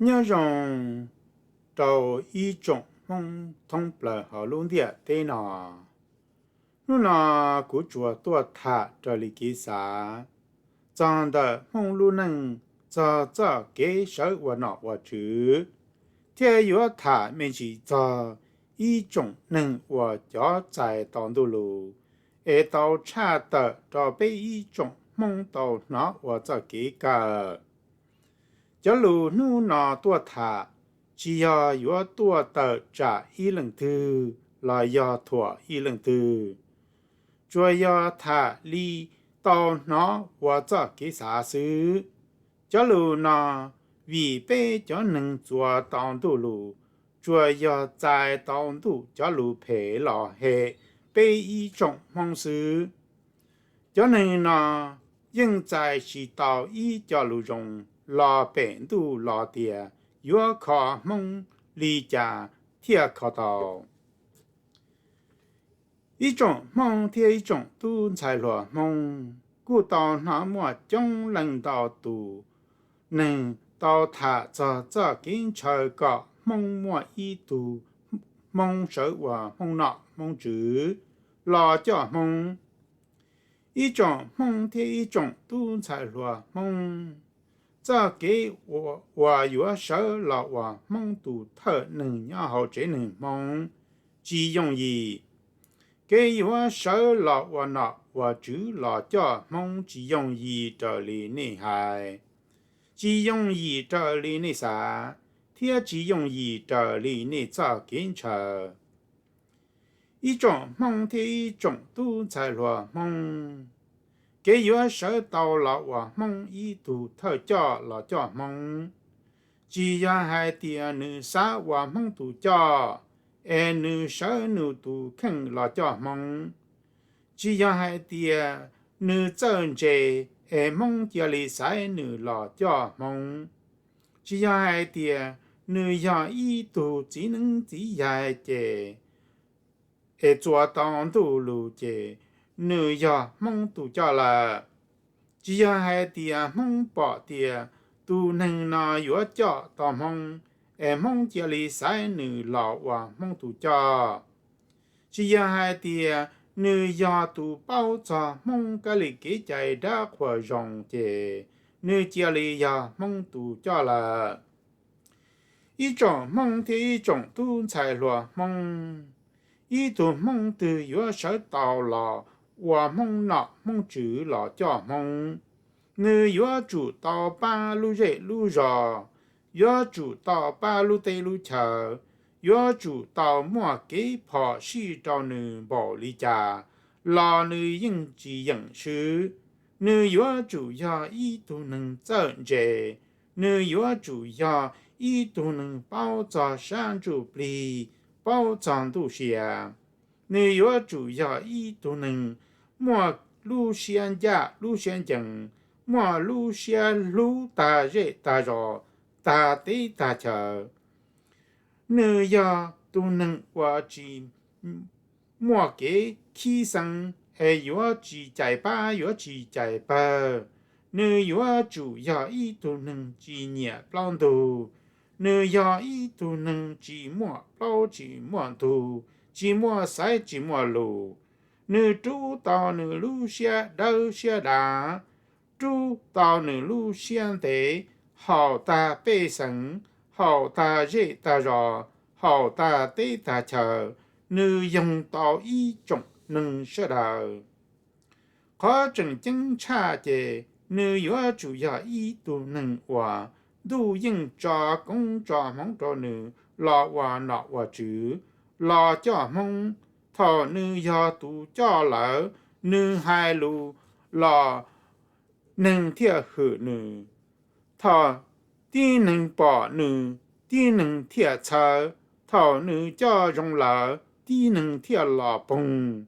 nhớ rằng đầu ý trọng mong thông bờ họ luôn địa thế nào lúc nào của chùa tua thả trở lại kỹ xã trong đó mong luôn nâng cho kế sở và nọ và chữ thế yếu thả mình chỉ cho ý trọng nâng và cho giải đòn đồ lù ở đâu cha tờ cho bé ý trọng mong tàu nó và cho kế cả cho lù nu nọ tua thả chỉ yếu tua tờ trả ý lần thứ là yếu thua ý lần thứ chúa yếu thả li tàu nó và cho kế xã sư cho lù nọ vì bé cho nâng chúa đòn đồ lù chúa yếu giải đòn đồ cho lù phê lò hệ bé ý trọng mong sư cho nên nọ nhưng在是到一条路中老本都老的越靠梦离家铁靠到一种梦贴一种都才落梦故到那么将人到度能到他这经常个梦么一度梦手话梦那梦主老叫梦一种梦贴一种都才落梦，这给我有手了我梦都特能要好这能梦，只容易给我手了我那我只了叫梦只容易这里厉害，只容易这里那啥，贴只容易这里那咋检查。一种梦贴一种都在落梦，给有手到了我梦一度特叫了叫梦，只要还点你啥我梦都叫，哎你手你都肯了叫梦，只要还点你真这哎梦叫里晒你了叫梦，只要还点你要一度只能只要这。để cho tao tu lù chế nữ ya mong tu cho là chỉ hai tia mong bỏ tia tu nâng na yếu cho tao mong em mong chia li sai nữ lão và mong tu cho chỉ hai tia nữ ya tu bao cho mong cái li kế chạy đã khoa rong chế nữ chia li ya mong tu cho là一种梦的一种都才落梦。一度梦的有手到了，我梦了梦住了叫梦，你要住到半路热路热，要住到半路对路桥，要住到莫给跑西到你保利家，老你应之应书，你要住要一度能挣着，你要住要一度能包着山住里。包装都些，你要主要一都能莫路线家路线景，莫路线路大热大热大地大桥，你要都能我只莫给起身，还要只在吧，要只在吧，你要主要一都能纪念浪头。你要一度能寂寞老寂寞度，寂寞晒寂寞路。你走到你路线路线大，走到你路线的好大北省，好大热大热，好大地大桥，你用到一种能识到。可正警察的，你要主要一度能话。都应抓工抓梦抓女，老话那话主，老家梦，他女要都家老，女孩路老能贴合女，他地能把女，地能贴车，他女家用老，地能贴老崩，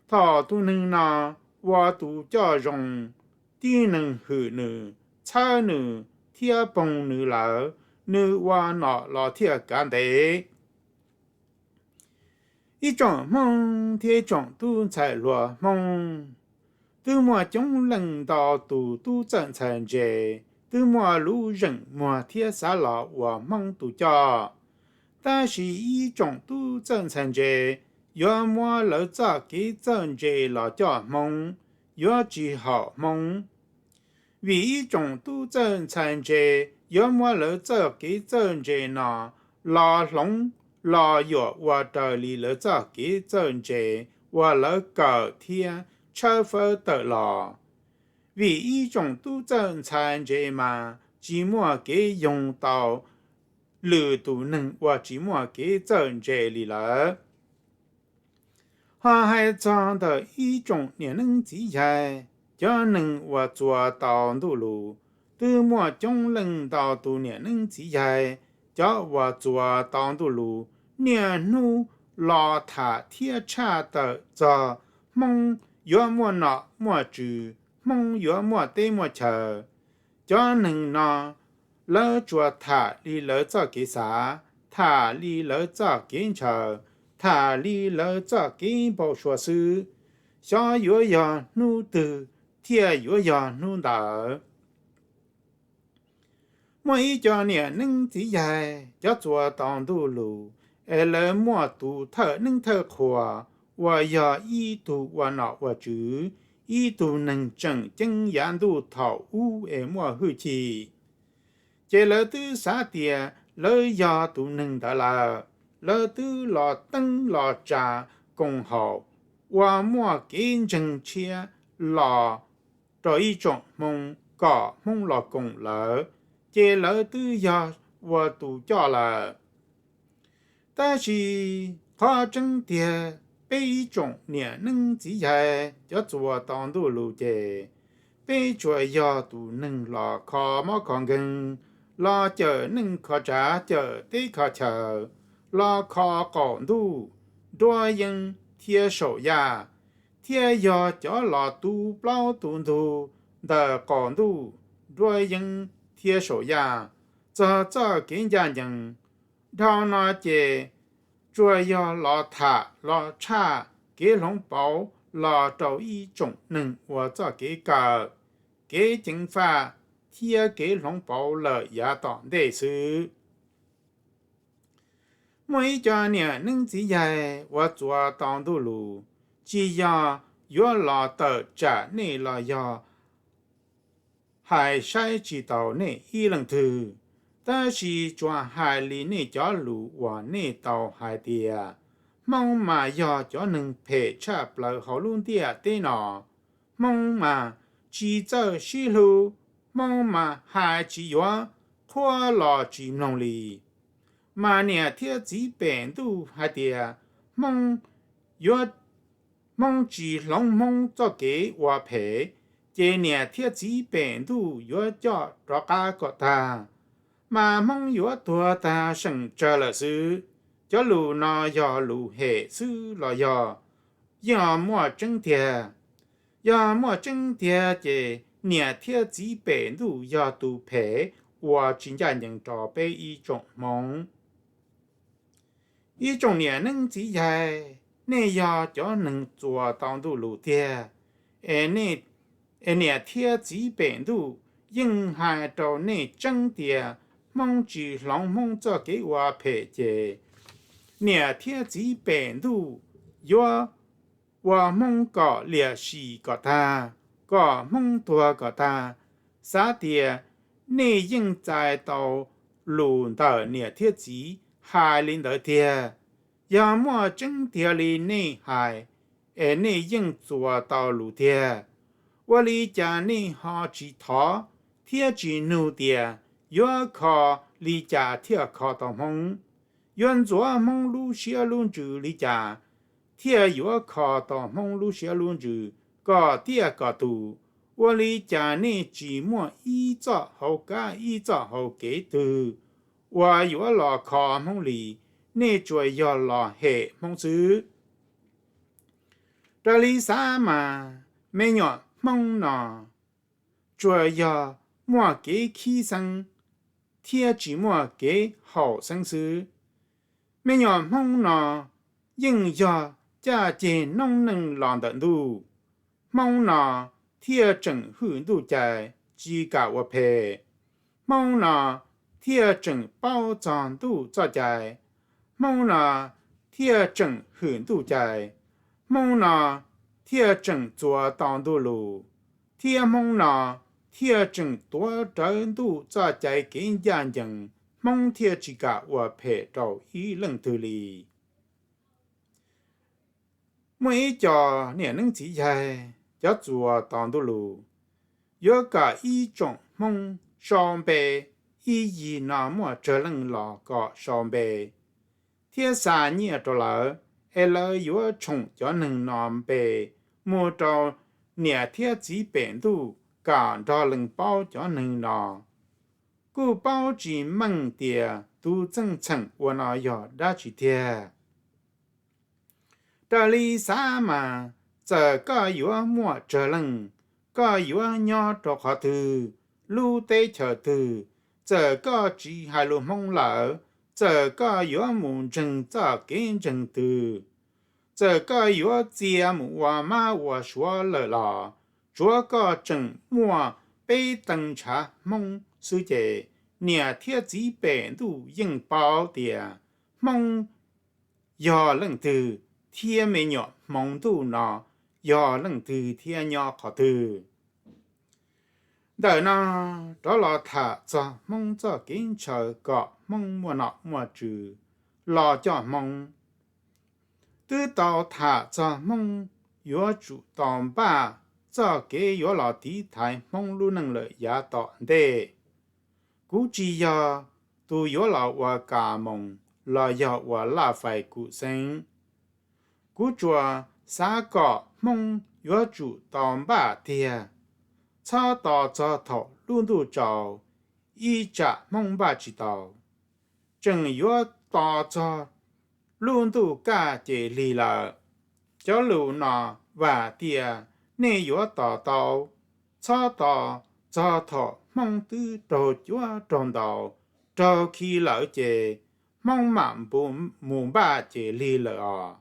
他都能拿我都家用，地能和女，车女。贴崩女老，女娃那老贴干的，一种梦贴种都才落梦，都莫种人道都真成这， từ mua lũ rừng mua thiết xã lọ và mong tụ cho. Ta là ý trọng tu chân thành chế, yếu mua lỡ cho cái chân chế lọ cho mong, yếu chỉ họ mong. Vì ý trọng tu chân thành chế, yếu mua lỡ cho cái chân chế nọ, lọ lông, lọ yếu và trở lý lỡ cho cái chân chế, và lỡ cờ thiên, trở phở tờ lọ. Vì ý trọng tu chân thành chế mà, chỉ mua cái dùng tàu, lữ tụ nâng và chỉ mua cái chân chế lý lỡ. Họ hay chọn được ý trọng niệm nâng chỉ dạy, cho nâng và chùa tàu tu lù, từ mua trong lần tàu tu niệm nâng chỉ dạy, cho và chùa tàu tu lù, niệm nu lò thả thiết cha tờ cho mong yếu mua nọ mua trừ, mong yếu mua tê mua chờ, cho nâng nọ lỡ chùa thả đi lỡ cho cái xã, thả đi lỡ cho kiến chờ, thả đi lỡ cho kiến bảo số sư, cho yếu yếu nu từ, thiết yếu yếu nu đỡ. Mỗi cho niệm nâng chỉ dài, cho chùa tòng tu lù, lỡ mua tu thở nâng thở khỏa, và yếu ý tu và nọ và chữ, ý tu nâng chân chân yán tu thảo u mua hư chi. Chế lỡ tư xã tìa, lỡ yếu tu nâng đỡ là, lỡ tư lọ tân lọ trà công hậu, và mua kiến chân chia lọ, rồi ý trọng mong có mong lọ công lỡ, chế lỡ tư yếu và tu cho là. Ta chỉ khó chân tìa, bê trọng niệm nâng chỉ dạy, cho chùa tòng tu lù chế, bê chùa yếu tu nâng lọ khó mô con gân, lọ chờ nâng khó trả chờ tế khó chờ, lọ khó còn tu, đua yên thiết sổ ya, thiết yếu cho lọ tu bao tu, đờ còn tu, đua yên thiết sổ ya, cho kiến gia nhân, thao nó chế, chúa yếu lọ thả, lọ cha, kế lòng bảo, lọ trâu ý trọng nâng và cho kế cờ, kế chính phá, thiết kế lòng bảo lỡ giá tỏng đệ sư. Mỗi cho niệm nâng chỉ dạy và chùa tòng tu lù, chỉ yếu yếu lọ tờ trả nê lọ yếu, hải sai chỉ tàu nê ý lần thư. Ta chỉ chùa hải lý nê cho lù và nê tàu hải tìa, mong mà yếu cho nâng phê chạp lỡ hậu luôn tìa tê nọ, mong mà chỉ cho xí lù, mong mà hải chỉ yếu, khoa lọ chỉ nông lì. Mà nè thiết chỉ bền tu hải tìa, mong yếu, mong chỉ lòng mong cho kế và phê, chế nè thiết chỉ bền tu yếu cho cá có ta. Mà mong yếu tua ta sẵn trở là sư, cho lù nó yếu lù hệ sư lò yếu, yếu mua chân thiệt, yếu mua chân thiệt chế nè thiết chỉ bền tu yếu tu phê, và chính gia nhân trò bê ý trọng mong. Ý trọng niệm nâng chỉ dạy, nè yếu cho nâng chùa tòng tu lù thiệt, nè thiết chỉ bền tu, nhưng hai trò nè chân thiệt, mong chỉ lòng mong cho kế hòa phê chế. Nè thiết chỉ bền tu, yếu và mong có liệt sĩ có ta, có mong thua có ta, xã tìa, nè yên tại tàu lùn tờ nè thiết chỉ, hai linh tờ thiệt. Yếu mua chân thiệt lý nè hai, nè yên chùa tàu lù thiệt. Và lý cha nè họ chỉ thó, thiết chỉ nụ thiệt, yếu khó lý cha thiệt khó tàu mong. Yếu chùa mong lù xia lùn chữ lý cha, thiệt yếu khó tàu mong lù xia lùn chữ, có thiệt có tù. Và lý cha nè chỉ mua ý cho hậu cá ý cho hậu kế từ. Và yếu lọ khó mong lý, nè chùa yếu lọ hệ mong sư. Trở lý xa mà, mẹ nhỏ mong nọ, chùa yếu mua kế khí sinh, thiết chỉ mua kế hậu sinh sư. Mẹ nhỏ mong nọ, yên yếu gia chế nông nâng lòng tận tu, mong nọ thiết trần hưởng tu chạy, chỉ cả và phê. 梦呢贴整包装度作在，梦呢贴整很度在，梦呢贴整做当度路，贴梦呢贴整多程度作在更加人，梦贴这个我陪着一人头里。每家年龄之下，要做当度路，有个一种梦上辈，意义那么只能那个上辈，天3年着了，还了有虫就能南辈，莫着年天之变度，干着能包就能拿，古包之门的都真诚我那要拿去贴。这里啥嘛？这个有么责任？个有鸟着花头，路对桥头，这个只还路梦楼，这个有梦真这跟真头，这个有节目我妈我说了，这个真么被灯茶梦世界，年天之变都引爆的梦要人头。天没鸟梦都那要人头天鸟靠头，但那到了他这梦这跟前个梦莫那莫住，老家梦得到他这梦要住当把，这给要老地台梦路能了也到的，估计呀都要老我家梦，老要我拉费古生。古着三个梦约住当把的，草到这头路都找，一家梦把知道，正约到这路都干的里了，叫路那晚的你约到，草到这头梦都到约中到，找起了这梦满不梦把这里了啊。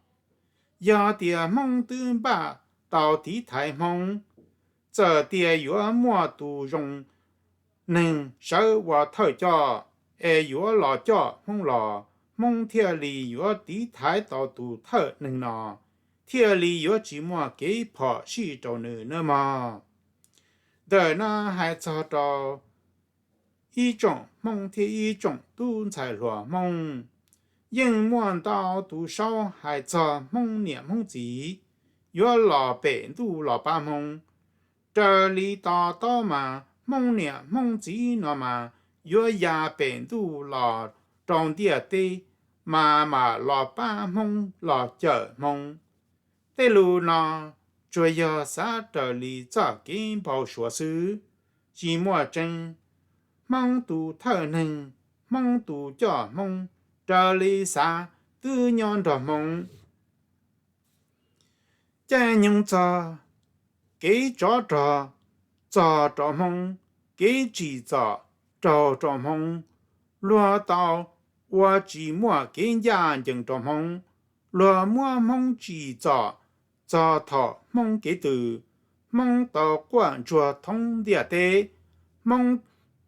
要的梦灯把到底太梦，这点有么都用，能手我头家，有老家梦了，梦天里有地太到都头能拿，天里有寂寞给跑西着呢嘛，但那还找到一种梦天一种都才落梦。因望到多少还在梦年梦节，约老百度老八梦，这里到嘛梦年梦节那么约呀百度老长点的妈妈老八梦老九梦，对路呢主要啥这里早跟包说事，寂寞真梦都头能梦都叫梦。这里啥都让着梦，真用着给找梦，给记找梦，落到我寂寞跟眼睛着梦，落寞梦记找他梦给头，梦到关注通的梦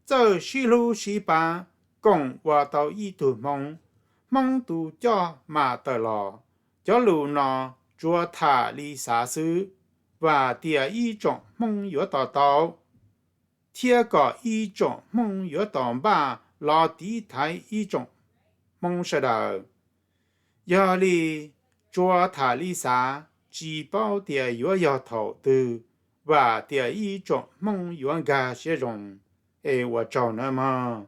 走西路西班，共我到一头梦。梦都叫马得了，叫路呢做他里啥事，话第一种梦要到，天个一种梦要当把，老地台一种梦识到，要里做他里啥，基宝的要头的，话第一种梦要个些种，我找那么。